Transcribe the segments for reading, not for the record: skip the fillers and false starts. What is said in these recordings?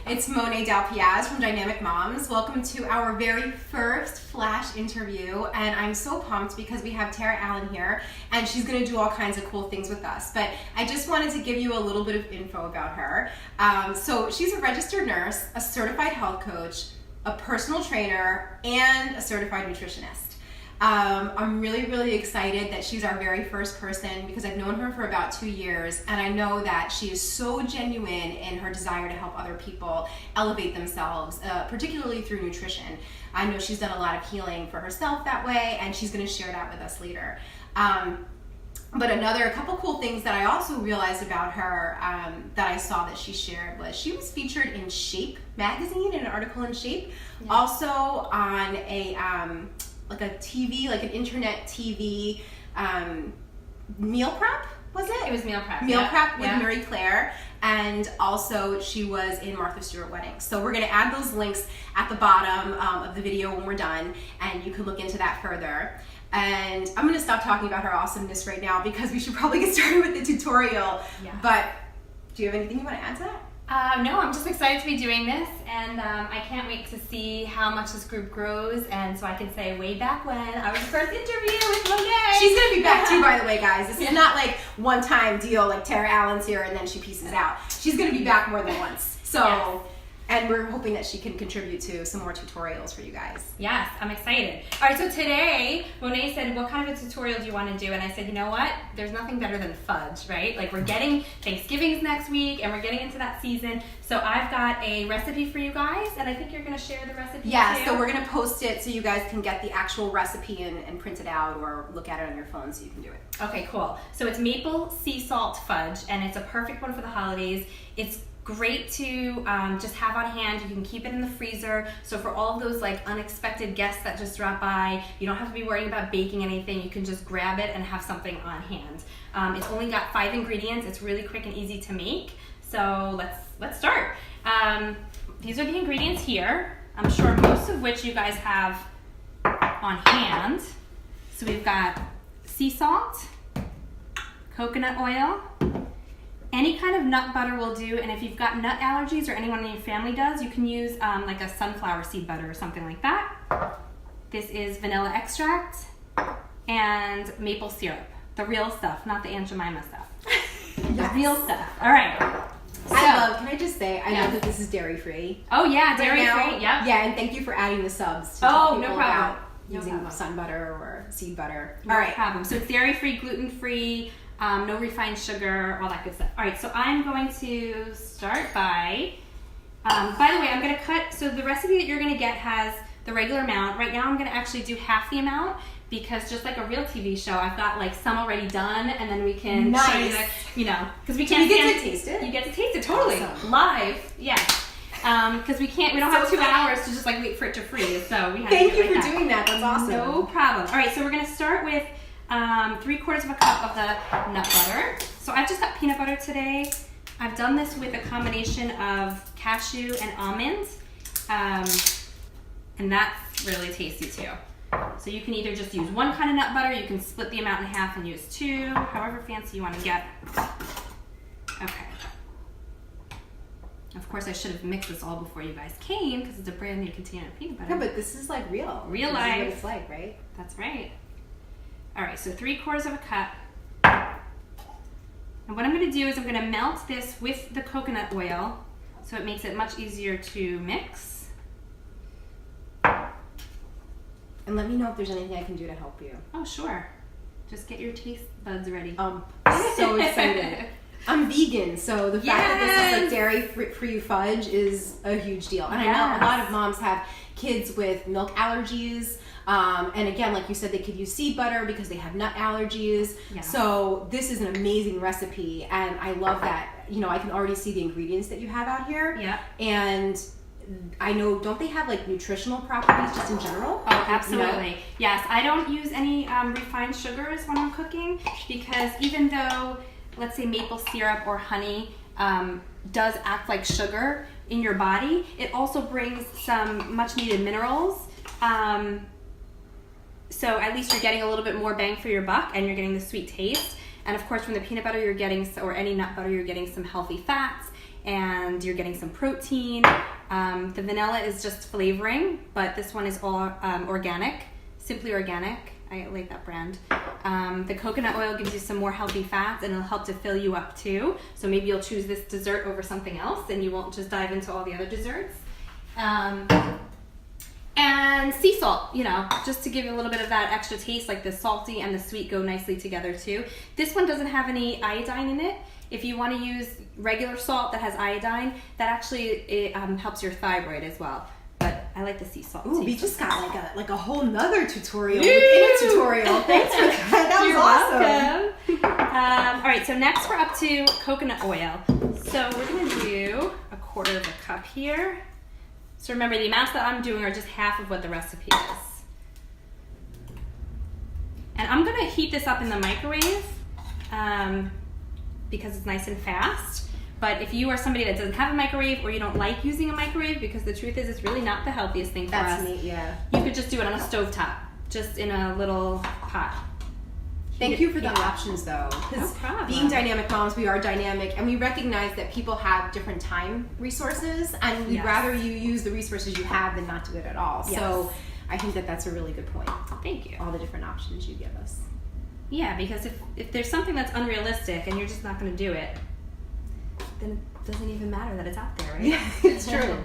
It's Monet Dalpiaz from Dynamic Moms. Welcome to our very first Flash interview, and I'm so pumped because we have Tara Allen here, and she's going to do all kinds of cool things with us. But I just wanted to give you a little bit of info about her. So she's a registered nurse, a certified health coach, a personal trainer, and a certified nutritionist. I'm really excited that she's our very first person because I've known her for about 2 years, and I know that she is so genuine in her desire to help other people elevate themselves, particularly through nutrition. I know she's done a lot of healing for herself that way, and she's going to share that with us later. But a couple cool things that I also realized about her that I saw that she shared was she was featured in Shape magazine, in an article in Shape, also on a like a TV, like an internet TV meal prep, was it? It was meal prep. Meal prep with Mary Claire, and also she was in Martha Stewart Weddings. So we're gonna add those links at the bottom of the video when we're done, and you can look into that further. And I'm gonna stop talking about her awesomeness right now because we should probably get started with the tutorial. Yeah. But do you have anything you wanna add to that? No, I'm just excited to be doing this, and I can't wait to see how much this group grows, and so I can say way back when I was the first interview with Monet. She's gonna be back too, by the way, guys. This is not like one-time deal, like Tara Allen's here and then she pieces out. She's gonna be back more than once. So, yes. And we're hoping that she can contribute to some more tutorials for you guys. Yes, I'm excited. All right, so today, Monet said, what kind of a tutorial do you want to do? And I said, you know what? There's nothing better than fudge, right? Like, we're getting Thanksgiving's next week, and we're getting into that season. So I've got a recipe for you guys, and I think you're going to share the recipe Yeah, too. so we're going to post it so you guys can get the actual recipe and print it out or look at it on your phone so you can do it. Okay, cool. So it's Maple Sea Salt Fudge, and it's a perfect one for the holidays. It's great to just have on hand. You can keep it in the freezer. So for all of those like unexpected guests that just drop by, you don't have to be worrying about baking anything. You can just grab it and have something on hand. It's only got 5 ingredients. It's really quick and easy to make. So let's start. These are the ingredients here. I'm sure most of which you guys have on hand. So we've got sea salt, coconut oil, any kind of nut butter will do, and if you've got nut allergies or anyone in your family does, you can use like a sunflower seed butter or something like that. This is vanilla extract and maple syrup. The real stuff, not the Aunt Jemima stuff. The real stuff. All right. So, can I just say, I know that this is dairy-free. Oh yeah, dairy-free, yep. Yeah, and thank you for adding the subs to tell people no problem. about using sun butter or seed butter. No problem. So it's dairy-free, gluten-free, no refined sugar, all that good stuff. All right, so I'm going to start by the way, I'm going to cut, so the recipe that you're going to get has the regular amount. Right now I'm going to actually do half the amount because just like a real TV show, I've got like some already done, and then we can show you the, because we can't get to taste it. You get to taste it, totally. Awesome. Live, yes. Because we don't have 2 hours to just like wait for it to freeze, so we have Thank to do you it for doing that. That's awesome. No problem. All right, so we're going to start with 3/4 of a cup of the nut butter. So I've just got peanut butter today. I've done this with a combination of cashew and almonds, and that's really tasty too. So you can either just use one kind of nut butter, you can split the amount in half and use 2, however fancy you want to get. Okay. Of course, I should have mixed this all before you guys came because it's a brand new container of peanut butter. No, but this is like real. Real this life. Is what it's like, right? That's right. All right, so 3/4 of a cup. And what I'm going to do is I'm going to melt this with the coconut oil so it makes it much easier to mix. And let me know if there's anything I can do to help you. Oh, sure. Just get your taste buds ready. So excited. I'm vegan, so the fact that this is like dairy-free fudge is a huge deal. And I know a lot of moms have kids with milk allergies. And again, like you said, they could use seed butter because they have nut allergies. Yeah. So this is an amazing recipe, and I love that, I can already see the ingredients that you have out here. Yeah. And I know, don't they have like nutritional properties just in general? Oh, absolutely. Yes, I don't use any refined sugars when I'm cooking because even though, let's say maple syrup or honey does act like sugar in your body, it also brings some much needed minerals. So at least you're getting a little bit more bang for your buck and you're getting the sweet taste. And of course from the peanut butter you're getting, or any nut butter, you're getting some healthy fats and you're getting some protein. The vanilla is just flavoring, but this one is all organic, simply organic. I like that brand. The coconut oil gives you some more healthy fats, and it'll help to fill you up too. So maybe you'll choose this dessert over something else, and you won't just dive into all the other desserts. And sea salt, you know, just to give you a little bit of that extra taste, like the salty and the sweet go nicely together too. This one doesn't have any iodine in it. If you want to use regular salt that has iodine, that actually helps your thyroid as well. But I like the sea salt. Ooh, we just got like a whole nother tutorial within a tutorial. Thanks for that. That was awesome. All right, so next we're up to coconut oil. So we're gonna do 1/4 of a cup here. So remember, the amounts that I'm doing are just half of what the recipe is. And I'm gonna heat this up in the microwave because it's nice and fast. But if you are somebody that doesn't have a microwave, or you don't like using a microwave, because the truth is it's really not the healthiest thing for us. That's neat, yeah. You could just do it on a stovetop, just in a little pot. Thank you for the options, though. No problem. Being dynamic moms, we are dynamic, and we recognize that people have different time resources, and we'd rather you use the resources you have than not do it at all. Yes. So I think that that's a really good point. Thank you. All the different options you give us. Yeah, because if there's something that's unrealistic and you're just not going to do it, then it doesn't even matter that it's out there, right? Yeah, it's true.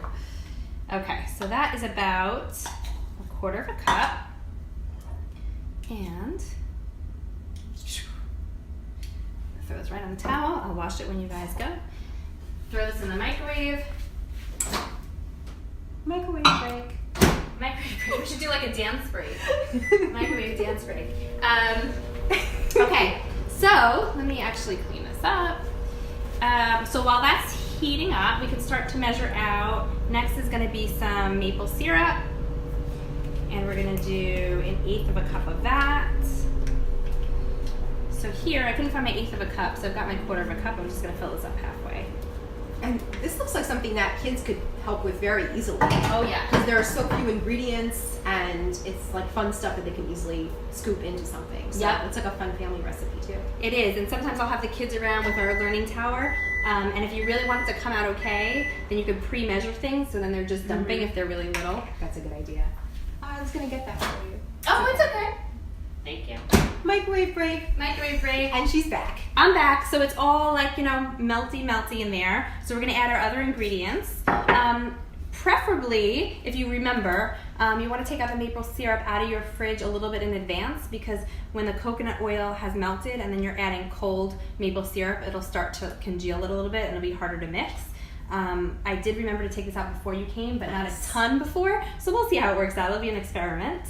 Okay, so that is about 1/4 of a cup. And throw this right on the towel. I'll wash it when you guys go. Throw this in the microwave. Microwave break. Microwave break. We should do like a dance break. Microwave dance break. Okay, so let me actually clean this up. So while that's heating up, we can start to measure out. Next is going to be some maple syrup. And we're going to do 1/8 of a cup of that. So here, I couldn't find my 1/8 of a cup, so I've got my 1/4 of a cup. I'm just going to fill this up halfway. And this looks like something that kids could help with very easily. Oh yeah. Because there are so few ingredients, and it's like fun stuff that they can easily scoop into something. So it's like a fun family recipe too. It is, and sometimes I'll have the kids around with our learning tower, and if you really want it to come out okay, then you can pre-measure things, so then they're just dumping if they're really little. That's a good idea. I was going to get that for you. Oh, it's okay. Thank you. Microwave break. Microwave break. And she's back. I'm back, so it's all like, you know, melty in there. So we're gonna add our other ingredients. Preferably, if you remember, you wanna take out the maple syrup out of your fridge a little bit in advance, because when the coconut oil has melted and then you're adding cold maple syrup, it'll start to congeal it a little bit and it'll be harder to mix. I did remember to take this out before you came, but not a ton before, so we'll see how it works out. It'll be an experiment.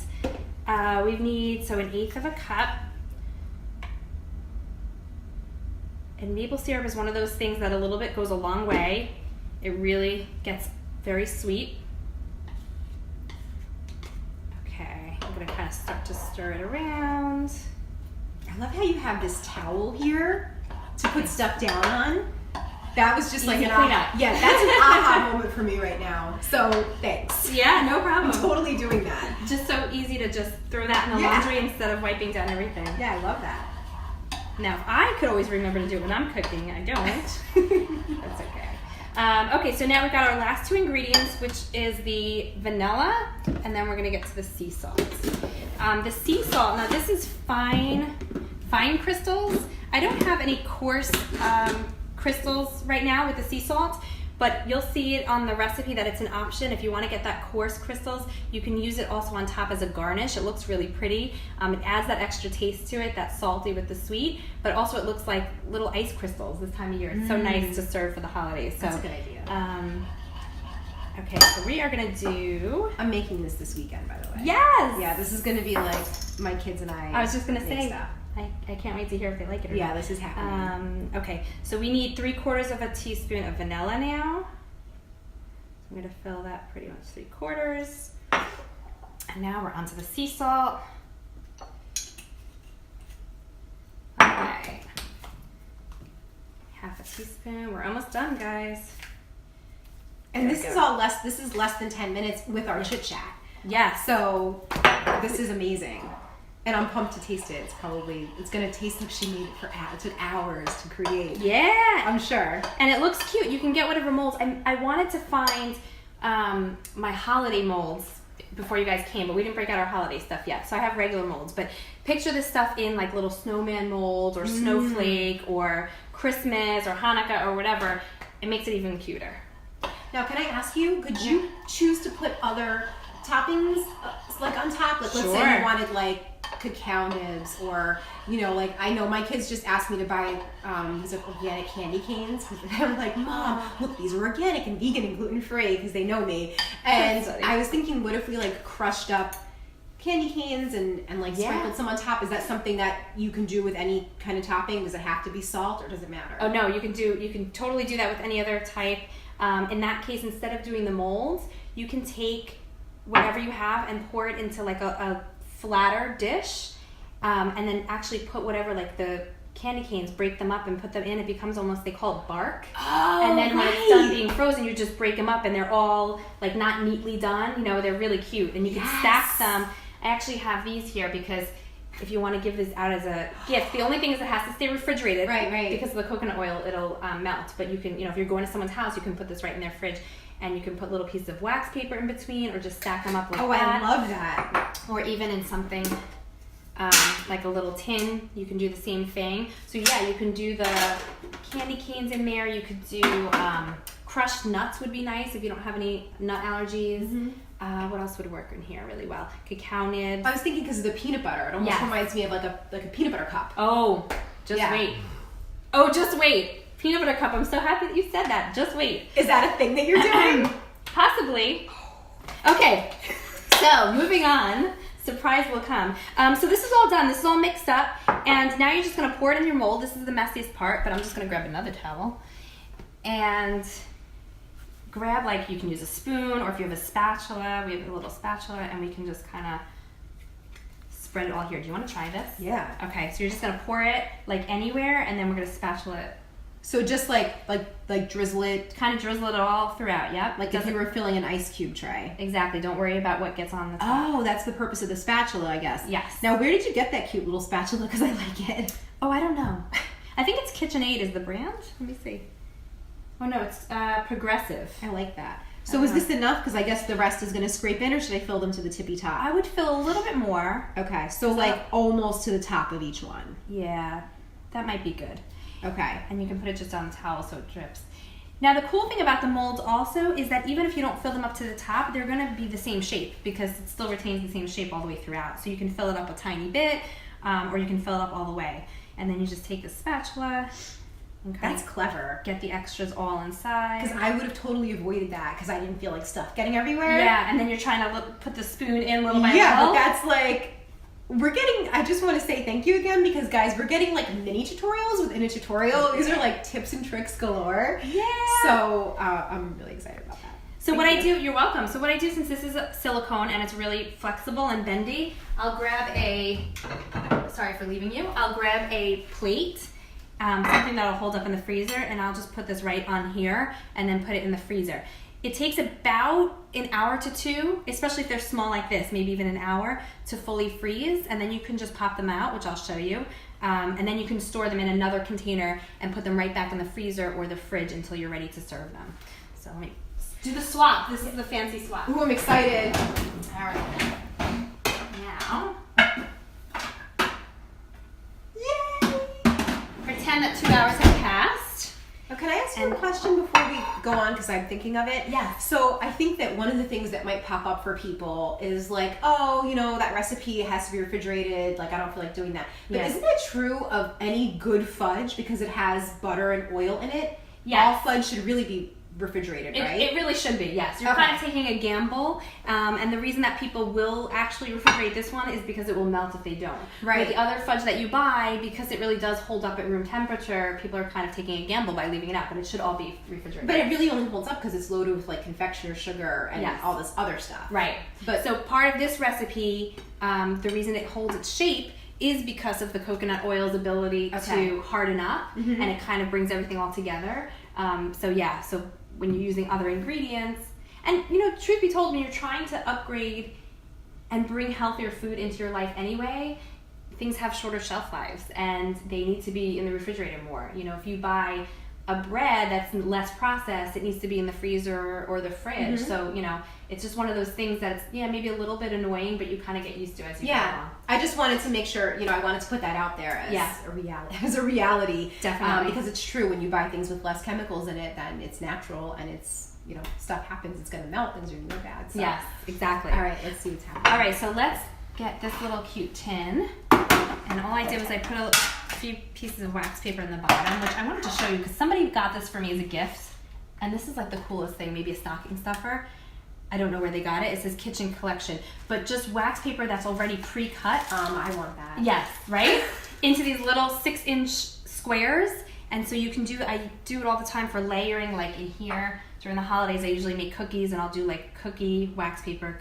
We need 1/8 of a cup. And maple syrup is one of those things that a little bit goes a long way. It really gets very sweet. Okay, I'm gonna kind of start to stir it around. I love how you have this towel here to put stuff down on. That was just like an aha. Yeah, that's an aha moment for me right now. So thanks. Yeah, no problem. I'm totally doing that. Just so easy to just throw that in the laundry instead of wiping down everything. Yeah, I love that. Now, I could always remember to do it when I'm cooking. I don't. That's okay. Okay, so now we've got our last 2 ingredients, which is the vanilla, and then we're going to get to the sea salt. The sea salt, now this is fine crystals. I don't have any coarse crystals right now with the sea salt, but you'll see it on the recipe that it's an option. If you want to get that coarse crystals, you can use it also on top as a garnish. It looks really pretty. It adds that extra taste to it, that salty with the sweet, but also it looks like little ice crystals this time of year. It's so nice to serve for the holidays. So, that's a good idea. Okay, so we are gonna do... I'm making this weekend, by the way. Yes! Yeah, this is gonna be like my kids and I was just gonna say, stuff. I can't wait to hear if they like it or not. Yeah, this is happening. Okay, so we need 3/4 of a teaspoon of vanilla now. I'm going to fill that pretty much 3/4. And now we're onto the sea salt. Okay. 1/2 teaspoon. We're almost done, guys. And this is less than 10 minutes with our chit chat. Yeah. So this is amazing. And I'm pumped to taste it. It's gonna taste like she made it for hours. It took hours to create. Yeah. I'm sure. And it looks cute. You can get whatever molds. I wanted to find my holiday molds before you guys came, but we didn't break out our holiday stuff yet. So I have regular molds. But picture this stuff in like little snowman molds or snowflake or Christmas or Hanukkah or whatever. It makes it even cuter. Now, can I ask you, could you choose to put other toppings like on top? Like, let's say you wanted like cacao nibs, or like I know my kids just asked me to buy these like organic candy canes because they were like, Mom, look, these are organic and vegan and gluten free because they know me. And I was thinking, what if we like crushed up candy canes and like sprinkled some on top? Is that something that you can do with any kind of topping? Does it have to be salt or does it matter? Oh no, you can totally do that with any other type. In that case, instead of doing the molds, you can take whatever you have and pour it into like a flatter dish, and then actually put whatever, like the candy canes, break them up and put them in. It becomes almost, they call it bark. Oh, and then when it's done being frozen, you just break them up and they're all like not neatly done. They're really cute, and you can stack them. I actually have these here because if you want to give this out as a gift, the only thing is it has to stay refrigerated. Right. Because of the coconut oil, it'll melt. But you can, if you're going to someone's house, you can put this right in their fridge. And you can put little pieces of wax paper in between, or just stack them up like that. Oh, I love that. Or even in something like a little tin, you can do the same thing. So yeah, you can do the candy canes in there. You could do crushed nuts would be nice if you don't have any nut allergies. What else would work in here really well? Cacao nibs. I was thinking because of the peanut butter. It almost reminds me of like a peanut butter cup. Oh, wait. Oh, just wait. Peanut butter cup. I'm so happy that you said that. Just wait. Is that a thing that you're doing? Possibly. Okay. So moving on. Surprise will come. So this is all done. This is all mixed up. And now you're just going to pour it in your mold. This is the messiest part, but I'm just going to grab another towel. And grab, like, you can use a spoon, or if you have a spatula, we have a little spatula, and we can just kind of spread it all here. Do you want to try this? Yeah. Okay, so you're just going to pour it, like, anywhere, and then we're going to spatula it. So just like drizzle it? Kind of drizzle it all throughout, yep. Like if you were filling an ice cube tray. Exactly. Don't worry about what gets on the top. Oh, that's the purpose of the spatula, I guess. Yes. Now, where did you get that cute little spatula? Because I like it. Oh, I don't know. I think it's KitchenAid is the brand. Let me see. Oh, no, it's Progressive. I like that. So is this enough? Because I guess the rest is going to scrape in, or should I fill them to the tippy top? I would fill a little bit more. Okay, so like almost to the top of each one. Yeah, that might be good. Okay. And you can put it just on the towel so it drips. Now the cool thing about the molds also is that even if you don't fill them up to the top, they're going to be the same shape because it still retains the same shape all the way throughout. So you can fill it up a tiny bit, or you can fill it up all the way. And then you just take the spatula and That's clever. Get the extras all inside. Because I would have totally avoided that because I didn't feel like stuff getting everywhere. Yeah, and then you're trying to put the spoon in little by little. Yeah, but that's like... I just want to say thank you again because, guys, we're getting like mini tutorials within a tutorial. These are like tips and tricks galore. Yeah. So I'm really excited about that. So you're welcome. So what I do, since this is a silicone and it's really flexible and bendy, I'll grab sorry for leaving you, I'll grab a plate, something that'll hold up in the freezer, and I'll just put this right on here and then put it in the freezer. It takes about an hour to 2, especially if they're small like this, maybe even an hour, to fully freeze. And then you can just pop them out, which I'll show you. And then you can store them in another container and put them right back in the freezer or the fridge until you're ready to serve them. So let me do the swap. This is the fancy swap. Ooh, I'm excited. All right. Now, yay! Pretend that 2 hours have passed. Oh, can I ask you a question before we go on, because I'm thinking of it? Yeah. So I think that one of the things that might pop up for people is like, oh, that recipe has to be refrigerated. Like, I don't feel like doing that. But isn't that true of any good fudge because it has butter and oil in it? Yes. All fudge should really be refrigerated, right? It really should be, yes. You're kind of taking a gamble, and the reason that people will actually refrigerate this one is because it will melt if they don't. Right. With the other fudge that you buy, because it really does hold up at room temperature, people are kind of taking a gamble by leaving it out, but it should all be refrigerated. But it really only holds up because it's loaded with like confectioner sugar and all this other stuff. Right. But so part of this recipe, the reason it holds its shape is because of the coconut oil's ability to harden up, and it kind of brings everything all together. So when you're using other ingredients, and truth be told, when you're trying to upgrade and bring healthier food into your life anyway, things have shorter shelf lives and they need to be in the refrigerator more. You know, if you buy a bread that's less processed, it needs to be in the freezer or the fridge. So, you know, it's just one of those things that's, maybe a little bit annoying, but you kind of get used to as you go along. I just wanted to make sure, I wanted to put that out there as a reality. Definitely. Because it's true, when you buy things with less chemicals in it, then it's natural and it's, stuff happens, it's going to melt, things are going to go bad. So. Yes, exactly. All right, let's see what's happening. All right, so let's get this little cute tin. And all I did was I put a few pieces of wax paper in the bottom, which I wanted to show you because somebody got this for me as a gift. And this is like the coolest thing, maybe a stocking stuffer. I don't know where they got it. It says kitchen collection. But just wax paper that's already pre-cut. I want that. Yes, right? Into these little 6-inch squares. And so I do it all the time for layering, like in here. During the holidays, I usually make cookies and I'll do like cookie wax paper,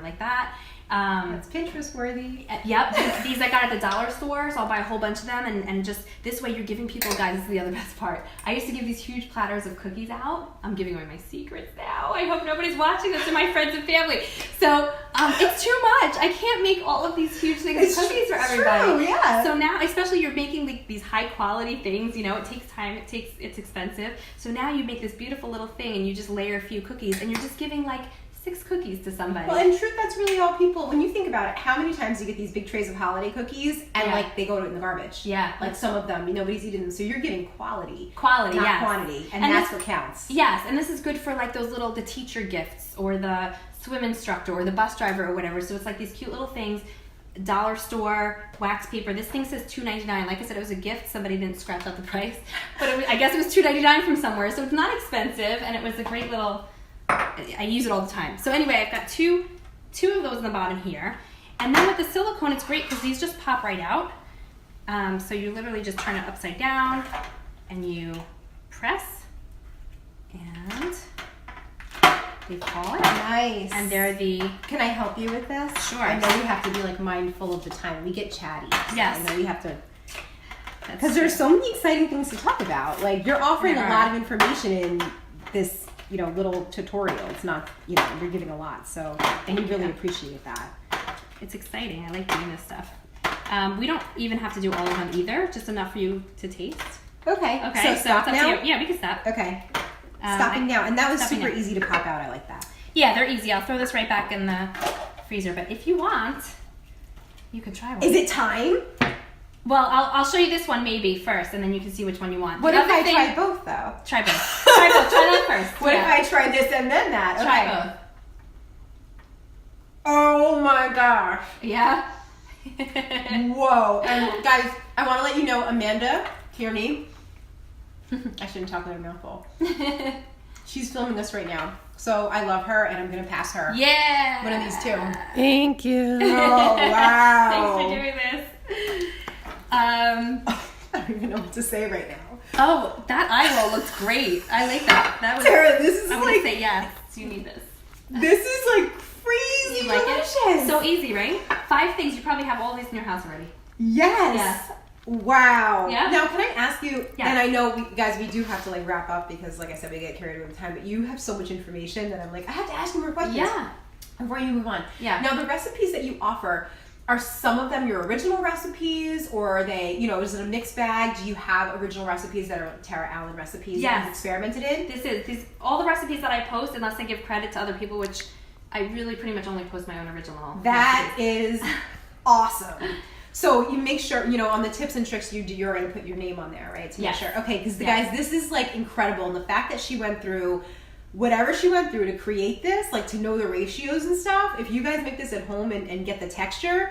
like that. That's Pinterest worthy. Yep, these I got at the dollar store, so I'll buy a whole bunch of them, and just this way you're giving people, guys, this is the other best part. I used to give these huge platters of cookies out. I'm giving away my secrets now. I hope nobody's watching this, to my friends and family. So it's too much. I can't make all of these huge things of cookies for everybody. True, yeah. So now, especially you're making like these high quality things, it takes time, it's expensive. So now you make this beautiful little thing and you just layer a few cookies and you're just giving like 6 cookies to somebody. Well, in truth, that's really all people, when you think about it, how many times do you get these big trays of holiday cookies and like they go in the garbage? Yeah. Like some of them, nobody's eating them. So you're getting quality. Quality, not quantity. And that's what counts. Yes, and this is good for like the teacher gifts or the swim instructor or the bus driver or whatever. So it's like these cute little things. Dollar store wax paper. This thing says $2.99. Like I said, it was a gift. Somebody didn't scratch out the price, but I guess it was $2.99 from somewhere. So it's not expensive, and it was a great little. I use it all the time. So anyway, I've got two of those in the bottom here, and then with the silicone, it's great because these just pop right out. So you literally just turn it upside down, and you press, and they fall. Nice. And they're the. Can I help you with this? Sure. I know you have to be like mindful of the time. We get chatty. So yes. I know you have to. Because there's so many exciting things to talk about. Like you're offering a lot of information in this, little tutorial. It's not, you're giving a lot. So and we really appreciate that. It's exciting. I like doing this stuff. We don't even have to do all of them either. Just enough for you to taste. Okay. So stop it's now. up to you. Yeah, we can stop. Okay. Stopping now, and that was super easy to pop out. I like that. Yeah, they're easy. I'll throw this right back in the freezer. But if you want, you could try one. Is it time? Well, I'll show you this one maybe first, and then you can see which one you want. What if I try both, though? Try both. Try both. Try that first. What if I try this and then that? Try both. Oh my gosh. Yeah? Whoa. And guys, I want to let you know, Amanda Tierney, I shouldn't talk with her mouth full. She's filming us right now. So I love her, and I'm going to pass her. Yeah. One of these two. Thank you. Oh, wow. Thanks for doing this. I don't even know what to say right now. Oh, that eye roll looks great. I like that. That was. Tara, this is I'm like. Gonna say yes. You need this. This is like crazy You like delicious. it? So easy, right? 5 things. You probably have all these in your house already. Yes. Yes. Wow. Yeah. Now, can I ask you? Yeah. And I know, we do have to like wrap up because, like I said, we get carried away with time. But you have so much information that I'm like, I have to ask you more questions. Yeah. Before you move on. Yeah. Now, the recipes that you offer, are some of them your original recipes, or are they, is it a mixed bag? Do you have original recipes that are Tara Allen recipes that you've experimented in? These all the recipes that I post, unless I give credit to other people, which I really pretty much only post my own original. That is awesome. So you make sure, on the tips and tricks you're going to put your name on there, right? To make sure. Okay, because guys, this is like incredible. And the fact that she went through whatever she went through to create this, like to know the ratios and stuff, if you guys make this at home and get the texture,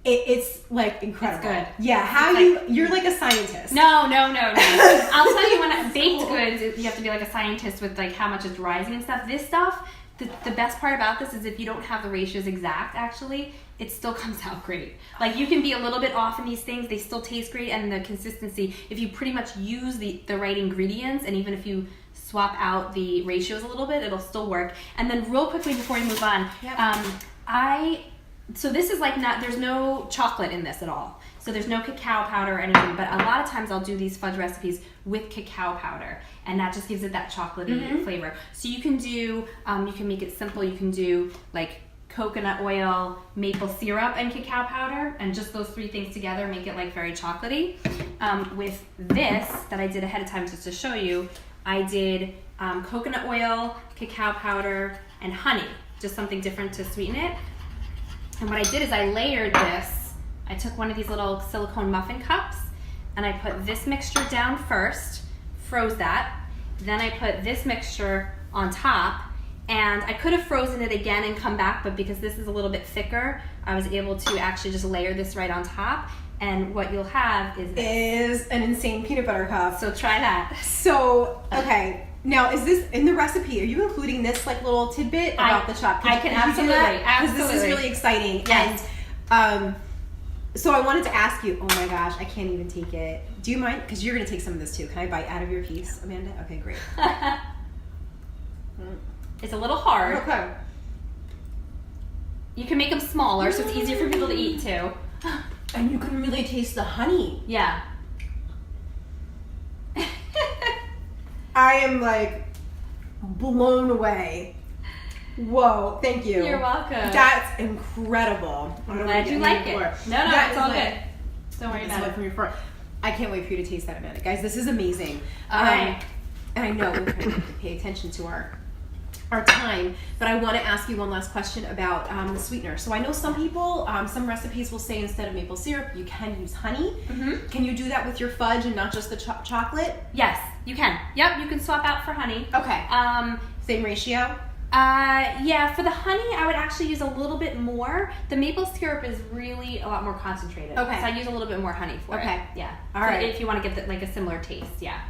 it's like incredible. It's good. Yeah, you're like a scientist. No. I'll tell you, when baked goods, you have to be like a scientist with like how much it's rising and stuff. This stuff, the best part about this is if you don't have the ratios exact, actually, it still comes out great. Like you can be a little bit off in these things, they still taste great, and the consistency, if you pretty much use the right ingredients, and even if you swap out the ratios a little bit, it'll still work. And then real quickly before we move on, so this is like there's no chocolate in this at all. So there's no cacao powder or anything, but a lot of times I'll do these fudge recipes with cacao powder, and that just gives it that chocolatey flavor. So you can do, you can make it simple. You can do like coconut oil, maple syrup, and cacao powder, and just those three things together make it like very chocolatey. With this that I did ahead of time just to show you, I did coconut oil, cacao powder, and honey, just something different to sweeten it. And what I did is I layered this. I took one of these little silicone muffin cups and I put this mixture down first, froze that. Then I put this mixture on top, and I could have frozen it again and come back, but because this is a little bit thicker, I was able to actually just layer this right on top. And what you'll have is this. Is an insane peanut butter cup. So try that. So, okay. Now, is this in the recipe? Are you including this like little tidbit about the chocolate? I can absolutely. Because this is really exciting. Yes. And so I wanted to ask you, oh my gosh, I can't even take it. Do you mind? Because you're going to take some of this too. Can I bite out of your piece, Amanda? Okay, great. It's a little hard. Okay. You can make them smaller, so it's easier for people to eat too. And you can really taste the honey. Yeah. I am like blown away. Whoa, thank you. You're welcome. That's incredible. I'm glad you like it. No, it's all good. Don't worry about it. I can't wait for you to taste that, Amanda. Guys, this is amazing. All right. And I know we're going to have to pay attention to our time, but I want to ask you one last question about the sweetener. So I know some people, some recipes will say instead of maple syrup, you can use honey. Mm-hmm. Can you do that with your fudge and not just the chocolate? Yes, you can. Yep, you can swap out for honey. Okay. Same ratio? Yeah, for the honey, I would actually use a little bit more. The maple syrup is really a lot more concentrated. Okay. So I use a little bit more honey for it. Okay. Yeah. All right. If you want to get like a similar taste, yeah.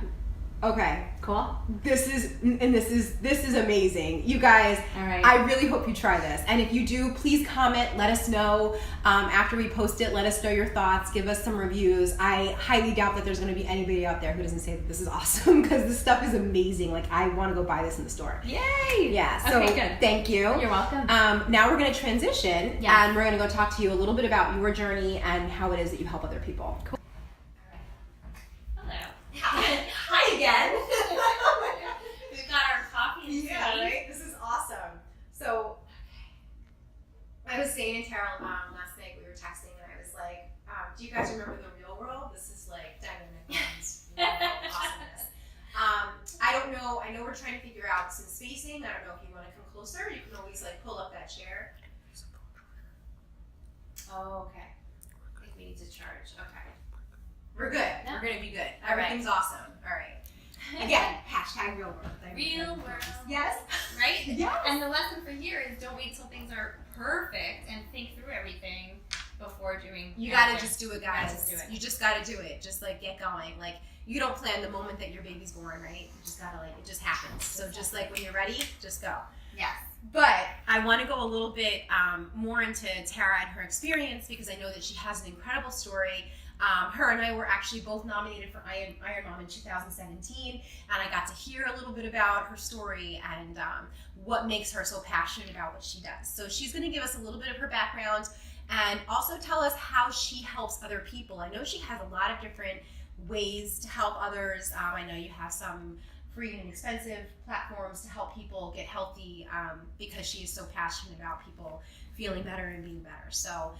Okay. Cool. This is amazing. You guys, all right. I really hope you try this. And if you do, please comment, let us know. After we post it, let us know your thoughts, give us some reviews. I highly doubt that there's going to be anybody out there who doesn't say that this is awesome, because this stuff is amazing. Like, I want to go buy this in the store. Yay! Yeah, so okay, good. Thank you. You're welcome. Now we're going to transition, yes. and we're going to go talk to you a little bit about your journey and how it is that you help other people. Cool. Hi again. We've got our coffee and yeah, right? This is awesome. So, I was saying to Tara last night, we were texting, and I was like, do you guys remember the real world? This is like dynamic moments, awesomeness. I don't know. I know we're trying to figure out some spacing. I don't know if you want to come closer. You can always like pull up that chair. Oh, okay. I think we need to charge. Okay. We're good. No. We're going to be good. Everything's awesome. All right. Again, hashtag real world. Real world. Yes. Right? Yes. And the lesson for here is don't wait till things are perfect and think through everything before doing. You got to just do it, guys. Just do it. You just got to do it. Just like get going. Like, you don't plan the moment that your baby's born, right? You just got to like, it just happens. So just like when you're ready, just go. Yes. But I want to go a little bit more into Tara and her experience, because I know that she has an incredible story. Her and I were actually both nominated for Iron Mom in 2017, and I got to hear a little bit about her story and what makes her so passionate about what she does. So she's going to give us a little bit of her background and also tell us how she helps other people. I know she has a lot of different ways to help others. I know you have some free and inexpensive platforms to help people get healthy, because she is so passionate about people feeling better and being better. So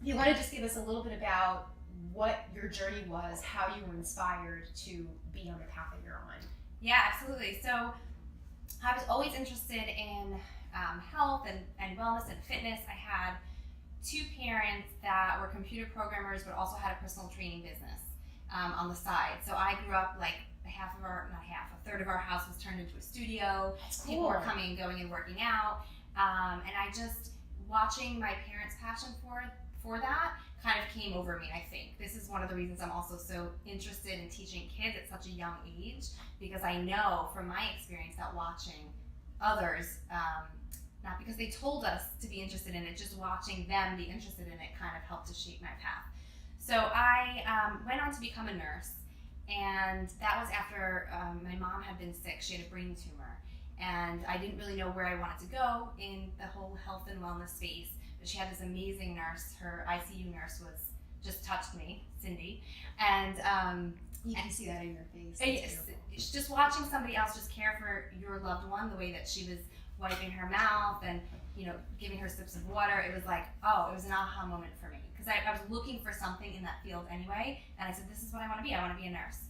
you want to just give us a little bit about what your journey was, how you were inspired to be on the path that you're on. Yeah, absolutely. So I was always interested in health and wellness and fitness. I had two parents that were computer programmers but also had a personal training business on the side. So I grew up like a third of our house was turned into a studio. That's People cool. were coming and going and working out. And I just, watching my parents' passion for that kind of came over me, I think. This is one of the reasons I'm also so interested in teaching kids at such a young age, because I know from my experience that watching others, not because they told us to be interested in it, just watching them be interested in it kind of helped to shape my path. So I went on to become a nurse, and that was after my mom had been sick. She had a brain tumor, and I didn't really know where I wanted to go in the whole health and wellness space. But she had this amazing nurse. Her ICU nurse just touched me, Cindy, and you can see that in your face. It's just watching somebody else just care for your loved one the way that she was wiping her mouth and, you know, giving her sips of water, it was like, oh, it was an aha moment for me. Because I was looking for something in that field anyway, and I said, this is what I want to be. I want to be a nurse.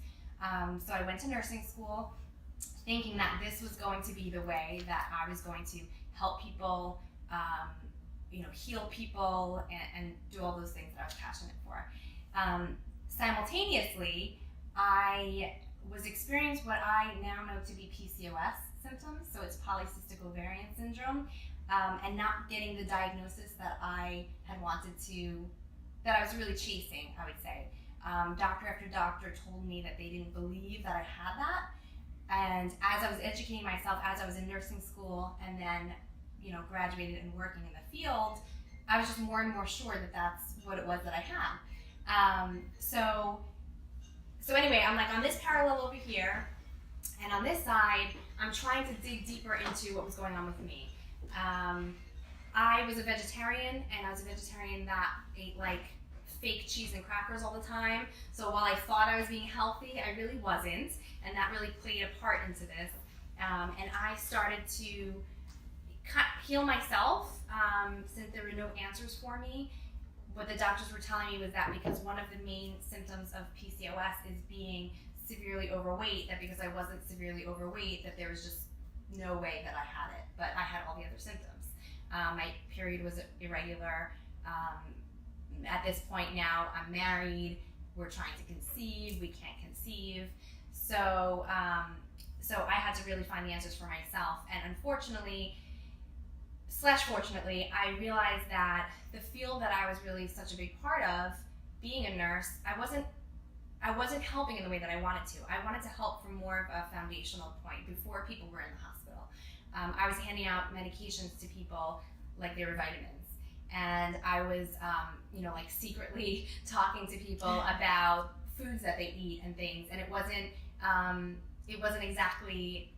So I went to nursing school thinking that this was going to be the way that I was going to help people, you know, heal people and do all those things that I was passionate for. Simultaneously, I was experiencing what I now know to be PCOS symptoms, so it's polycystic ovarian syndrome, and not getting the diagnosis that I had wanted to, that I was really chasing, I would say. Doctor after doctor told me that they didn't believe that I had that, and as I was educating myself, as I was in nursing school, and then, you know, graduated and working in the field, I was just more and more sure that that's what it was that I had. So anyway, I'm like on this parallel over here, and on this side, I'm trying to dig deeper into what was going on with me. I was a vegetarian, and I was a vegetarian that ate like fake cheese and crackers all the time. So while I thought I was being healthy, I really wasn't, and that really played a part into this. And I started to heal myself since there were no answers for me. What the doctors were telling me was that because one of the main symptoms of PCOS is being severely overweight, that because I wasn't severely overweight, that there was just no way that I had it, but I had all the other symptoms. My period was irregular. At this point now, I'm married, we're trying to conceive, we can't conceive. So I had to really find the answers for myself, and unfortunately, fortunately, I realized that the field that I was really such a big part of, being a nurse, I wasn't helping in the way that I wanted to. I wanted to help from more of a foundational point before people were in the hospital. I was handing out medications to people like they were vitamins. And I was, you know, like secretly talking to people about foods that they eat and things. And it wasn't exactly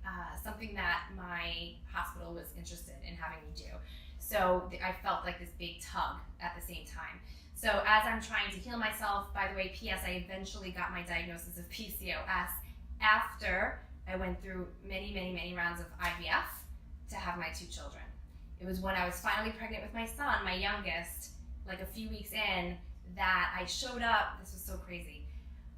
something that my hospital was interested in having me do. So I felt like this big tug at the same time. So as I'm trying to heal myself, by the way, P.S., I eventually got my diagnosis of PCOS after I went through many, many, many rounds of IVF to have my 2 children. It was when I was finally pregnant with my son, my youngest, like a few weeks in, that I showed up. This was so crazy.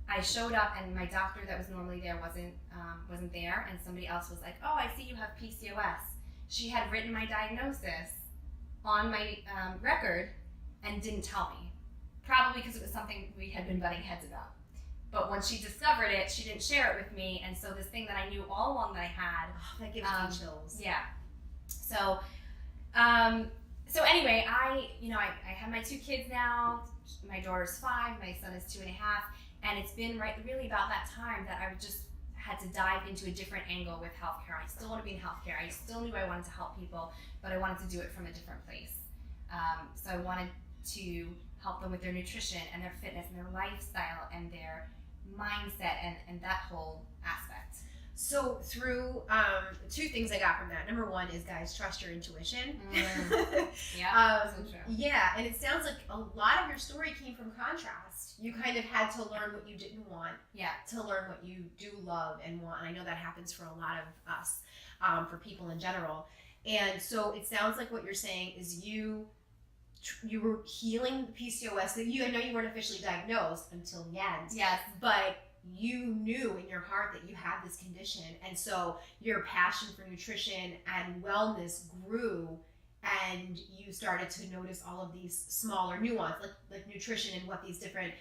I showed up and my doctor that was normally there wasn't there, and somebody else was like, "Oh, I see you have PCOS." She had written my diagnosis on my record and didn't tell me, probably because it was something we had been butting heads about. But when she discovered it, she didn't share it with me, and so this thing that I knew all along that I had, that gives me chills. Yeah. So anyway, I have my 2 kids now. My daughter's 5, my son is 2.5, and it's been really about that time that I just had to dive into a different angle with healthcare. I still want to be in healthcare. I still knew I wanted to help people, but I wanted to do it from a different place. So I wanted to help them with their nutrition and their fitness and their lifestyle and their mindset and that whole aspect. So through 2 things I got from that. Number 1 is, guys, trust your intuition. Yeah, so true. Yeah, and it sounds like a lot of your story came from contrast. You kind of had to learn what you didn't want, to learn what you do love and want. And I know that happens for a lot of us, for people in general. And so it sounds like what you're saying is you were healing the PCOS. I know you weren't officially diagnosed until the end. Yes. But you knew in your heart that you had this condition, and so your passion for nutrition and wellness grew, and you started to notice all of these smaller nuances, like nutrition and what these different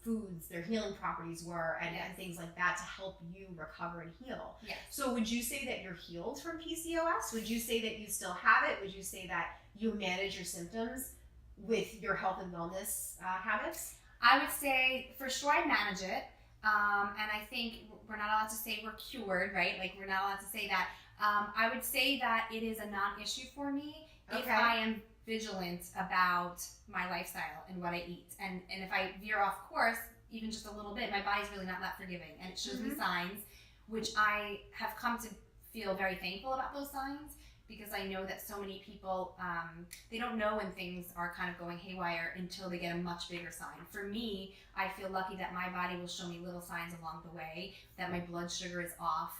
foods, their healing properties were, and things like that to help you recover and heal. Yes. So would you say that you're healed from PCOS? Would you say that you still have it? Would you say that you manage your symptoms with your health and wellness habits? I would say for sure I manage it. And I think we're not allowed to say we're cured, right? Like, we're not allowed to say that. I would say that it is a non-issue for me if I am vigilant about my lifestyle and what I eat. And if I veer off course, even just a little bit, my body's really not that forgiving. And it shows me signs, which I have come to feel very thankful about those signs, because I know that so many people, they don't know when things are kind of going haywire until they get a much bigger sign. For me, I feel lucky that my body will show me little signs along the way, that my blood sugar is off,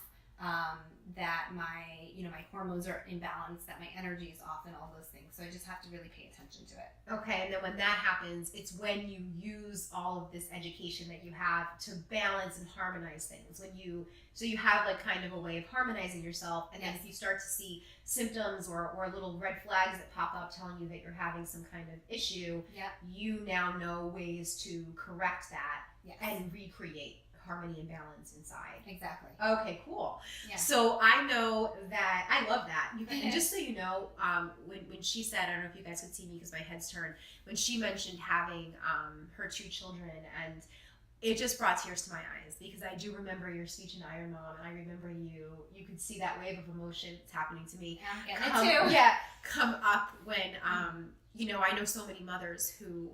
that my, my hormones are imbalanced, that my energy is off, and all those things. So I just have to really pay attention to it. Okay, and then when that happens, it's when you use all of this education that you have to balance and harmonize things. So you have like kind of a way of harmonizing yourself, and then if you start to see symptoms or little red flags that pop up telling you that you're having some kind of issue, you now know ways to correct that and recreate harmony and balance inside. Exactly. Okay, cool. Yeah. So I know that, I love that. And just so you know, when she said, I don't know if you guys could see me because my head's turned, when she mentioned having her 2 children, and it just brought tears to my eyes because I do remember your speech in Iron Mom, and I remember you could see that wave of emotion that's happening to me. Come up when, I know so many mothers who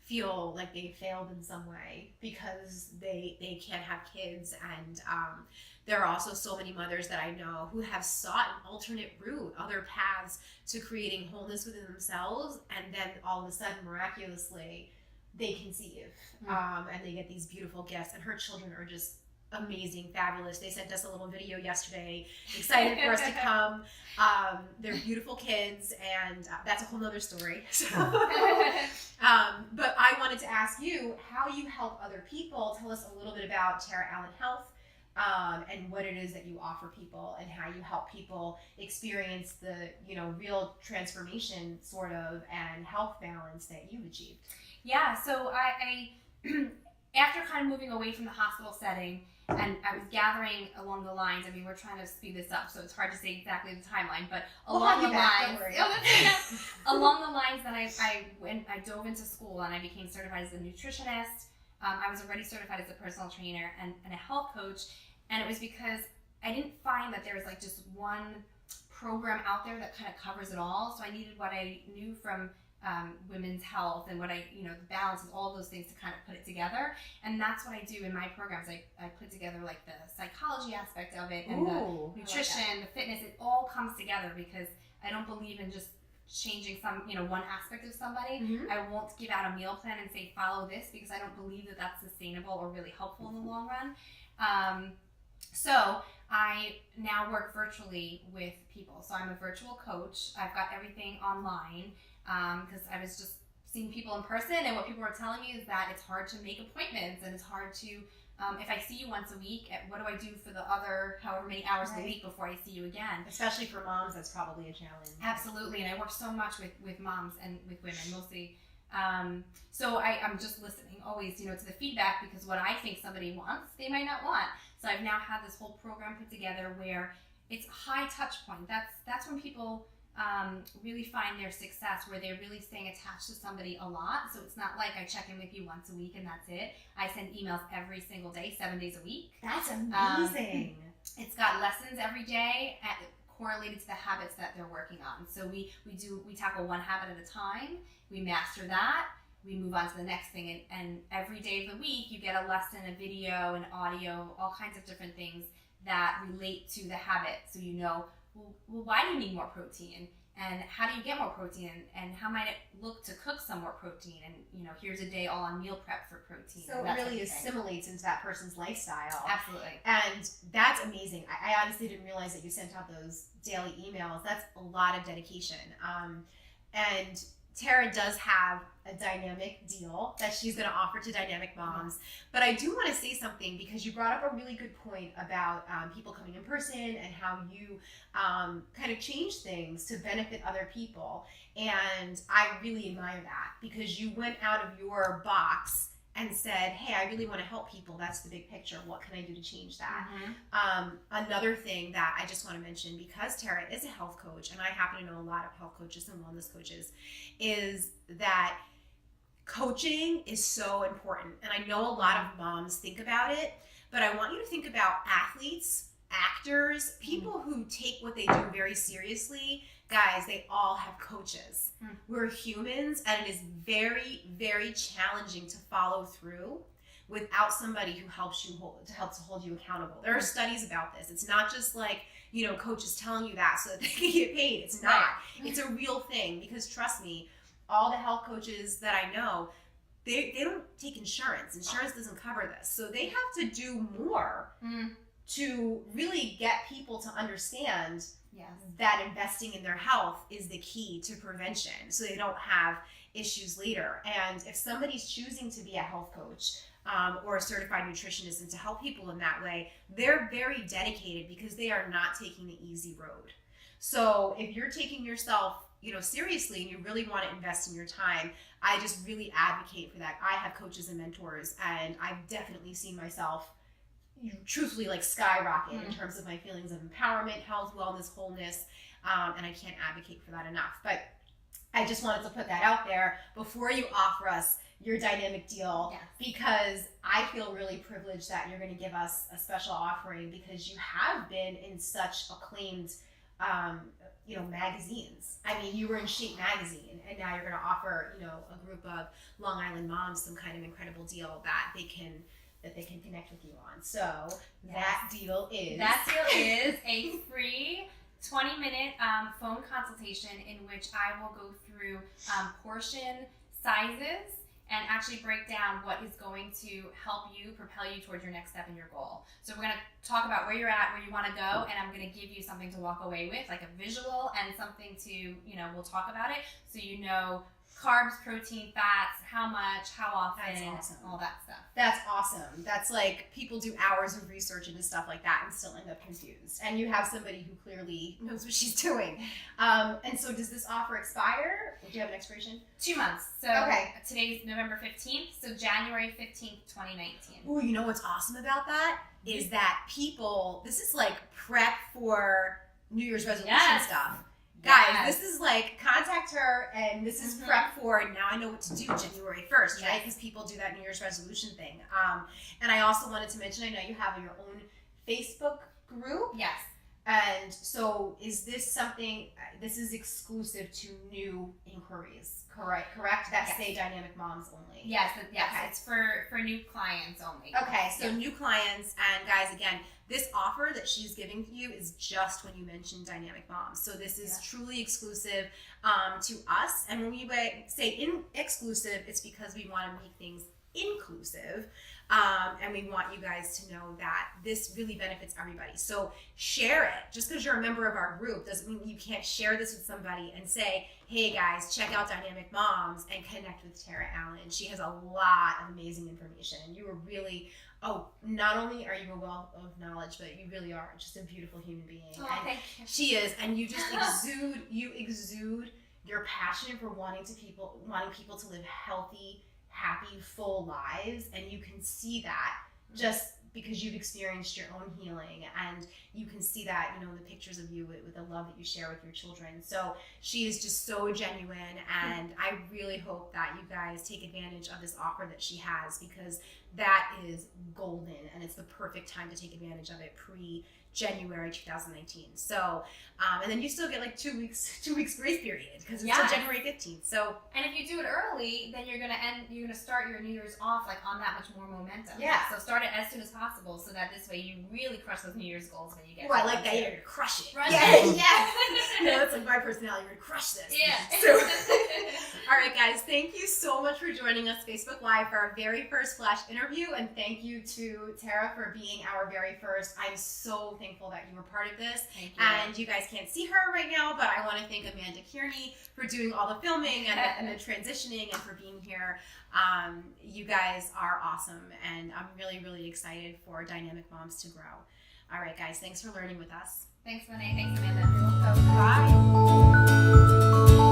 feel like they failed in some way because they can't have kids, and there are also so many mothers that I know who have sought an alternate route, other paths to creating wholeness within themselves, and then all of a sudden miraculously they conceive and they get these beautiful gifts, and her children are just amazing, fabulous. They sent us a little video yesterday, excited for us to come. They're beautiful kids, and that's a whole nother story. So, but I wanted to ask you how you help other people. Tell us a little bit about Tara Allen Health, and what it is that you offer people, and how you help people experience the real transformation sort of and health balance that you've achieved. Yeah, so I after kind of moving away from the hospital setting, and I was gathering along the lines, we're trying to speed this up, so it's hard to say exactly the timeline, but along the lines that I dove into school and I became certified as a nutritionist. I was already certified as a personal trainer and a health coach, and it was because I didn't find that there was like just one program out there that kind of covers it all, so I needed what I knew from women's health and what the balance of all those things to kind of put it together. And that's what I do in my programs. I put together like the psychology aspect of it and the nutrition, the fitness. It all comes together because I don't believe in just changing one aspect of somebody. I won't give out a meal plan and say follow this because I don't believe that that's sustainable or really helpful in the long run. So I now work virtually with people. So I'm a virtual coach. I've got everything online because I was just seeing people in person, and what people were telling me is that it's hard to make appointments, and it's hard to, if I see you once a week, what do I do for the other however many hours of the week before I see you again? Especially for moms, that's probably a challenge. Absolutely, and I work so much with moms and with women mostly. So I'm just listening always, to the feedback, because what I think somebody wants, they might not want. So I've now had this whole program put together where it's a high touch point. That's when people really find their success, where they're really staying attached to somebody a lot. So it's not like I check in with you once a week and that's it. I send emails every single day, 7 days a week. That's amazing. It's got lessons every day correlated to the habits that they're working on. So we tackle one habit at a time. We master that. We move on to the next thing, and every day of the week you get a lesson, a video, an audio, all kinds of different things that relate to the habit. So well, why do you need more protein? And how do you get more protein? And how might it look to cook some more protein? And, here's a day all on meal prep for protein. So it really assimilates into that person's lifestyle. Absolutely. And that's amazing. I honestly didn't realize that you sent out those daily emails. That's a lot of dedication. And Tara does have a dynamic deal that she's going to offer to dynamic moms. But I do want to say something, because you brought up a really good point about people coming in person and how you kind of change things to benefit other people. And I really admire that, because you went out of your box and said, hey, I really want to help people. That's the big picture. What can I do to change that? Another thing that I just want to mention, because Tara is a health coach, and I happen to know a lot of health coaches and wellness coaches, is that coaching is so important. And I know a lot of moms think about it, but I want you to think about athletes, actors, people who take what they do very seriously. Guys, they all have coaches. We're humans, and it is very, very challenging to follow through without somebody who helps to hold you accountable. There are studies about this. It's not just like, coaches telling you that so that they can get paid. It's not. It's a real thing, because trust me, all the health coaches that I know, they don't take insurance. Insurance doesn't cover this. So they have to do more to really get people to understand Yes. that investing in their health is the key to prevention, so they don't have issues later. And if somebody's choosing to be a health coach or a certified nutritionist and to help people in that way, they're very dedicated because they are not taking the easy road. So if you're taking yourself, seriously, and you really want to invest in your time, I just really advocate for that. I have coaches and mentors, and I've definitely seen myself truthfully skyrocket in terms of my feelings of empowerment, health, wellness, wholeness, and I can't advocate for that enough. But I just wanted to put that out there before you offer us your dynamic deal, Yes. because I feel really privileged that you're going to give us a special offering, because you have been in such acclaimed magazines. I mean, you were in Shape magazine, and now you're going to offer, a group of Long Island moms some kind of incredible deal that they can connect with you on. So that deal is a free 20-minute phone consultation in which I will go through portion sizes and actually break down what is going to help you propel you towards your next step in your goal. So we're going to talk about where you're at, where you want to go, and I'm going to give you something to walk away with, like a visual and something to, we'll talk about it so carbs, protein, fats, how much, how often, That's awesome. all that stuff. That's awesome. That's people do hours of research into stuff like that and still end up confused. And you have somebody who clearly knows what she's doing. And so does this offer expire? Do you have an expiration? 2 months. So Okay. Today's November 15th, so January 15th, 2019. Ooh, you know what's awesome about that is that people, this is prep for New Year's resolution stuff. Guys, this is contact her, and this is prep for, and now I know what to do January 1st, right? Because people do that New Year's resolution thing. And I also wanted to mention, I know you have your own Facebook group. Yes. And so is this something, this is exclusive to new inquiries, correct? That say Dynamic Moms only. Yes, Okay. It's for new clients only. Okay, so new clients, and guys, again, this offer that she's giving to you is just when you mention Dynamic Moms. So this is truly exclusive to us. And when we say exclusive, it's because we want to make things inclusive. And we want you guys to know that this really benefits everybody. So share it. Just because you're a member of our group doesn't mean you can't share this with somebody and say, hey guys, check out Dynamic Moms and connect with Tara Allen. She has a lot of amazing information. And you are really, not only are you a wealth of knowledge, but you really are just a beautiful human being. Oh, and thank you. she is. And you just exude your passion for wanting people to live healthy, happy, full lives, and you can see that just because you've experienced your own healing, and you can see that in the pictures of you with the love that you share with your children. So she is just so genuine, and I really hope that you guys take advantage of this offer that she has, because that is golden, and it's the perfect time to take advantage of it pre-January 2019. So, and then you still get 2 weeks grace period, because it's till January 15th. So, and if you do it early, then you're gonna start your New Year's off on that much more momentum. Yeah. So start it as soon as possible, so that this way you really crush those New Year's goals when you get. I like that. You're gonna crush it. Right. Yeah. That's my personality. You're gonna crush this. Yeah. So, all right, guys. Thank you so much for joining us Facebook Live for our very first Flash interview, and thank you to Tara for being our very first. I'm so thankful that you were part of this. Thank you. And you guys can't see her right now, but I want to thank Amanda Kearney for doing all the filming and the transitioning, and for being here. You guys are awesome, and I'm really, really excited for Dynamic Moms to grow. All right, guys. Thanks for learning with us. Thanks, Monet. Thanks, Amanda. Bye.